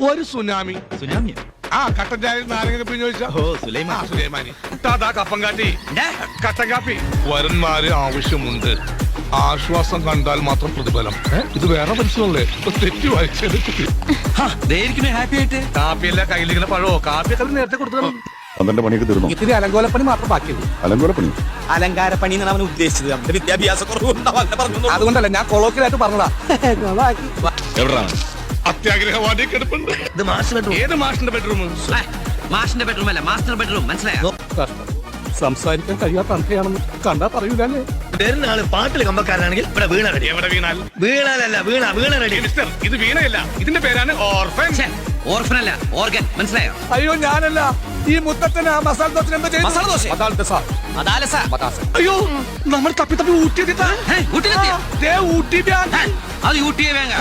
ഒരു സുനാമി. ആ കട്ടൻ ചായ നാരങ്ങ പിഴിഞ്ഞ് ചോദിച്ചാ സുലൈമാനി കപ്പം കാട്ടി കട്ടൻ കാപ്പി. വരന്മാര് ആവശ്യമുണ്ട്, ആശ്വാസം കണ്ടാൽ മാത്രം പ്രതിഫലം. ഇത് വേറെ മനസ്സിലല്ലേ, തെറ്റി വായിച്ചെടുത്തിട്ട് ഹാപ്പി ആയിട്ട് കാപ്പിയല്ല കയ്യിലിങ്ങനെ പഴോ കാപ്പിയൊക്കെ നേരത്തെ കൊടുത്തു. അതിന്റെ പണിയൊക്കെ തീർന്നു. ഇത്തിരി അലങ്കോലപ്പണി മാത്രം ബാക്കിയുള്ളൂ. അലങ്കോലപ്പണി അലങ്കാരപ്പണി എന്നാണ് അവൻ ഉദ്ദേശിച്ചത്. അവന്റെ വിദ്യാഭ്യാസ കുറവ്. അതുകൊണ്ടല്ല, ഞാൻ കൊളോക്കിലായിട്ട് പറഞ്ഞതാ. എവിടാണ് അത്യാഗ്രഹവാദി കിടപ്പുണ്ട്. ഏത് മാഷിന്റെ ബെഡ്റൂം? മാഷിന്റെ ബെഡ്റൂം അല്ല, മാസ്റ്റർ ബെഡ്റൂം. മനസ്സിലായോ? സംസാരിക്കാൻ കഴിയാത്ത അന്തയാണെന്ന് കണ്ടാ പറയൂലേ. വരുന്ന പാട്ടിൽ കമ്പക്കാരനാണെങ്കിൽ ഇവിടെ വീണ റെഡി. എവിടെ വീണാൽ? വീണാലല്ല, വീണ റെഡി. മിസ്റ്റർ, ഇത് വീണയല്ല, ഇതിന്റെ പേരാണ് ഓർഫൻ. ഓർഫൻ അല്ല, ഓർഗൻ. മനസ്സിലായോ? അയ്യോ ഞാനല്ല, ഈ മുത്തച്ഛന് മസാല ദോശ എന്താ ചെയ്തു? മസാല ദോശ? അയ്യോ നമ്മൾ തപ്പി ഊട്ടിയെത്തിയ ഊട്ടി ഊട്ടി അത് ഊട്ടിയെ വേങ്ങ.